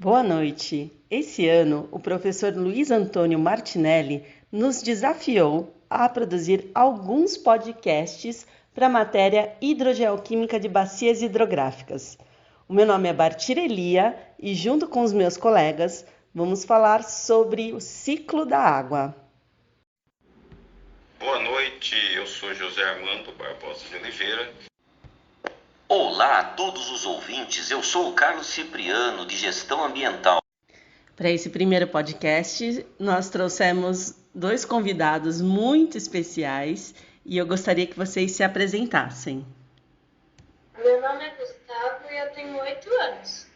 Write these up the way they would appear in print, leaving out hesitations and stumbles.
Boa noite. Esse ano, o professor Luiz Antônio Martinelli nos desafiou a produzir alguns podcasts para a matéria Hidrogeoquímica de Bacias Hidrográficas. O meu nome é Bartirelia e, junto com os meus colegas, vamos falar sobre o ciclo da água. Boa noite, eu sou José Armando Barbosa de Oliveira. Olá a todos os ouvintes, eu sou o Carlos Cipriano, de Gestão Ambiental. Para esse primeiro podcast, nós trouxemos dois convidados muito especiais e eu gostaria que vocês se apresentassem. Meu nome é Gustavo e eu tenho 8 anos.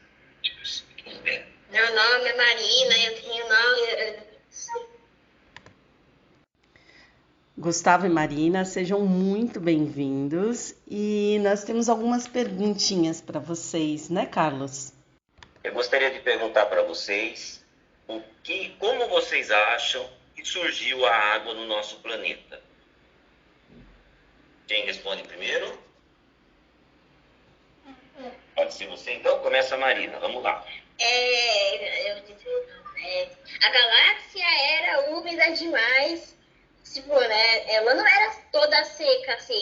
Meu nome é Marina, eu tenho 9 anos. Gustavo e Marina, sejam muito bem-vindos e nós temos algumas perguntinhas para vocês, né, Carlos? Eu gostaria de perguntar para vocês como vocês acham que surgiu a água no nosso planeta? Quem responde primeiro? Pode ser você, então? Começa a Marina, vamos lá. A galáxia era úmida demais, ela não era toda seca assim.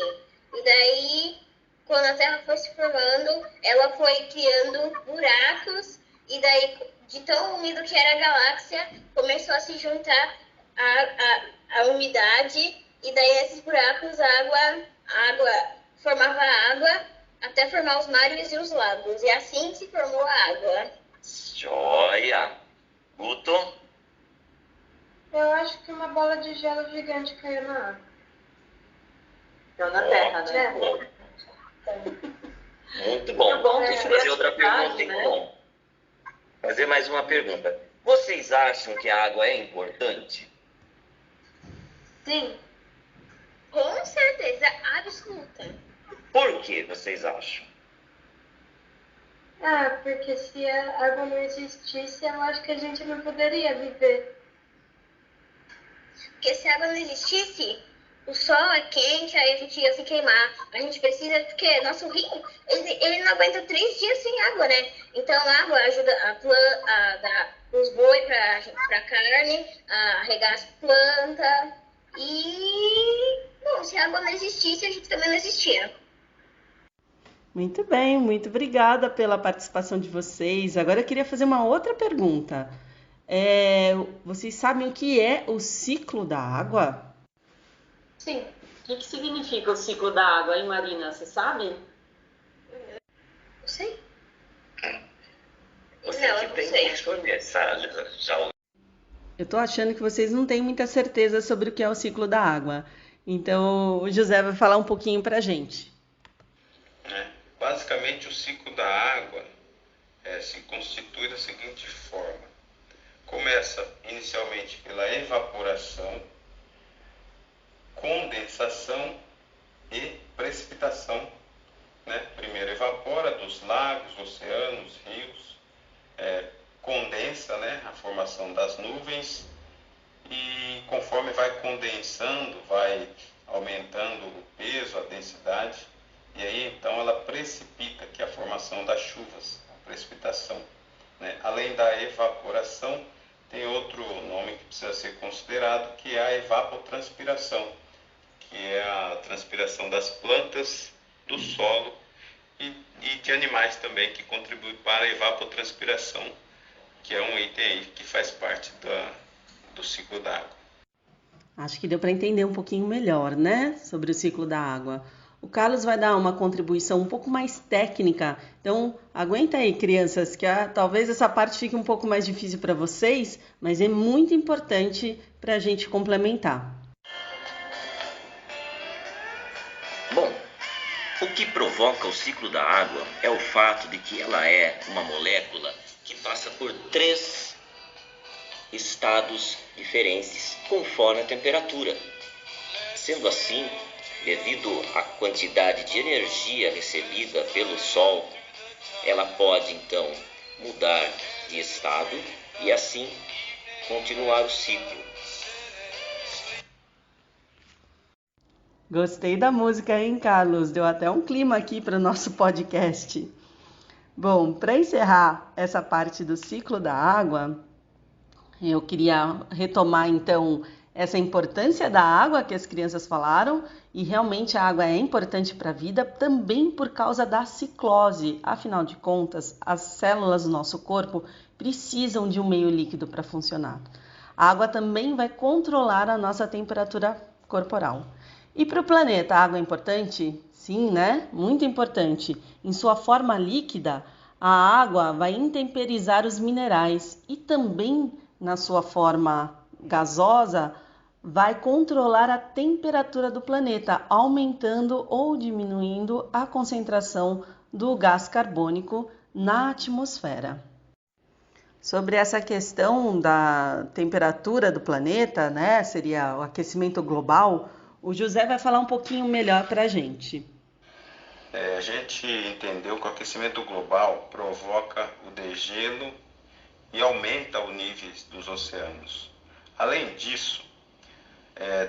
E daí, quando a Terra foi se formando, ela foi criando buracos, e daí, de tão úmido que era a galáxia, começou a se juntar a umidade, e daí nesses buracos a água formava água, até formar os mares e os lagos, e assim se formou a água. Joia! Guto? Eu acho que uma bola de gelo gigante caiu na água. Então, na Terra, né? Muito bom. Deixa eu fazer outra pergunta, então. Fazer mais uma pergunta. Vocês acham que a água é importante? Sim. Com certeza absoluta. Por que vocês acham? Porque se a água não existisse, eu acho que a gente não poderia viver. Porque se a água não existisse, o sol é quente, aí a gente ia se queimar. A gente precisa, porque nosso rim, ele não aguenta 3 dias sem água, né? Então a água ajuda a dar os boi pra carne, a regar as plantas. E, bom, se a água não existisse, a gente também não existia. Muito bem, muito obrigada pela participação de vocês. Agora eu queria fazer uma outra pergunta. Vocês sabem o que é o ciclo da água? Sim. O que significa o ciclo da água, hein, Marina? Você sabe? Eu sei. Você Não, que eu não tem sei. que responder, Sara. Já Eu estou achando que vocês não têm muita certeza sobre o que é o ciclo da água. Então o José vai falar um pouquinho para a gente. Basicamente, o ciclo da água se constitui da seguinte forma. Começa inicialmente pela evaporação, condensação e precipitação. Primeiro evapora dos lagos, oceanos, rios, condensa, a formação das nuvens, e conforme vai condensando, vai aumentando o peso, a densidade, e aí então ela precipita, que é a formação das chuvas, a precipitação. Além da evaporação, tem outro nome que precisa ser considerado, que é a evapotranspiração, que é a transpiração das plantas, do solo e de animais também, que contribui para a evapotranspiração, que é um item aí que faz parte do ciclo da água. Acho que deu para entender um pouquinho melhor, né, sobre o ciclo da água. O Carlos vai dar uma contribuição um pouco mais técnica, então aguenta aí, crianças, que talvez essa parte fique um pouco mais difícil para vocês, mas é muito importante para a gente complementar. Bom, o que provoca o ciclo da água é o fato de que ela é uma molécula que passa por 3 estados diferentes conforme a temperatura. Sendo assim, devido à quantidade de energia recebida pelo Sol, ela pode então mudar de estado e assim continuar o ciclo. Gostei da música, hein, Carlos? Deu até um clima aqui para o nosso podcast. Bom, para encerrar essa parte do ciclo da água, eu queria retomar então essa importância da água que as crianças falaram, e realmente a água é importante para a vida também por causa da ciclose. Afinal de contas, as células do nosso corpo precisam de um meio líquido para funcionar. A água também vai controlar a nossa temperatura corporal. E para o planeta, a água é importante? Sim, né? Muito importante. Em sua forma líquida, a água vai intemperizar os minerais e também na sua forma gasosa vai controlar a temperatura do planeta, aumentando ou diminuindo a concentração do gás carbônico na atmosfera. Sobre essa questão da temperatura do planeta, né, seria o aquecimento global, o José vai falar um pouquinho melhor para a gente. A gente entendeu que o aquecimento global provoca o degelo e aumenta o nível dos oceanos. Além disso,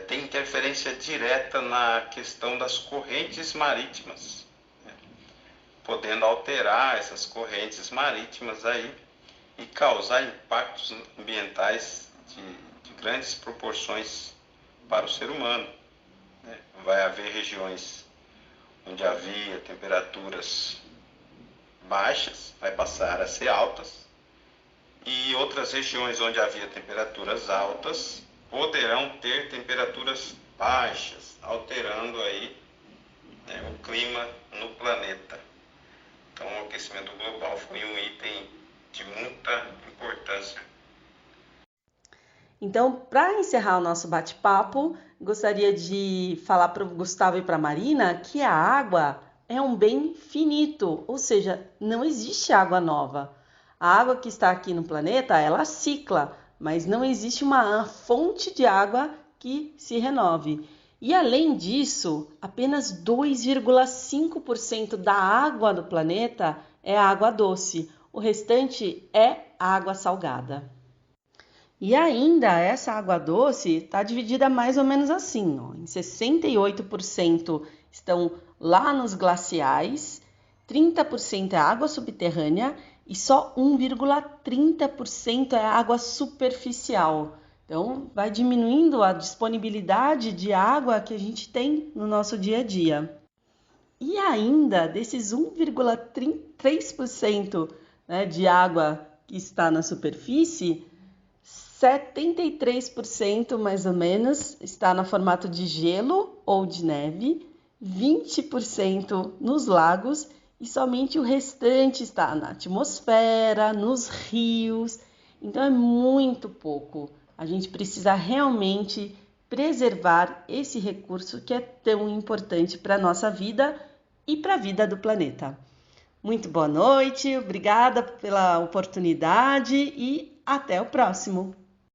tem interferência direta na questão das correntes marítimas, né, podendo alterar essas correntes marítimas aí e causar impactos ambientais de grandes proporções para o ser humano, né. Vai haver regiões onde havia temperaturas baixas, vai passar a ser altas, e outras regiões onde havia temperaturas altas poderão ter temperaturas baixas, alterando aí, né, o clima no planeta. Então, o aquecimento global foi um item de muita importância. Então, para encerrar o nosso bate-papo, gostaria de falar para o Gustavo e para a Marina que a água é um bem finito, ou seja, não existe água nova. A água que está aqui no planeta, ela cicla, mas não existe uma fonte de água que se renove. E além disso, apenas 2,5% da água do planeta é água doce. O restante é água salgada. E ainda essa água doce está dividida mais ou menos assim, ó, em 68% estão lá nos glaciais, 30% é água subterrânea e só 1,30% é água superficial. Então, vai diminuindo a disponibilidade de água que a gente tem no nosso dia a dia. E ainda, desses 1,3%, né, de água que está na superfície, 73% mais ou menos está no formato de gelo ou de neve, 20% nos lagos e somente o restante está na atmosfera, nos rios. Então é muito pouco. A gente precisa realmente preservar esse recurso que é tão importante para a nossa vida e para a vida do planeta. Muito boa noite, obrigada pela oportunidade e até o próximo!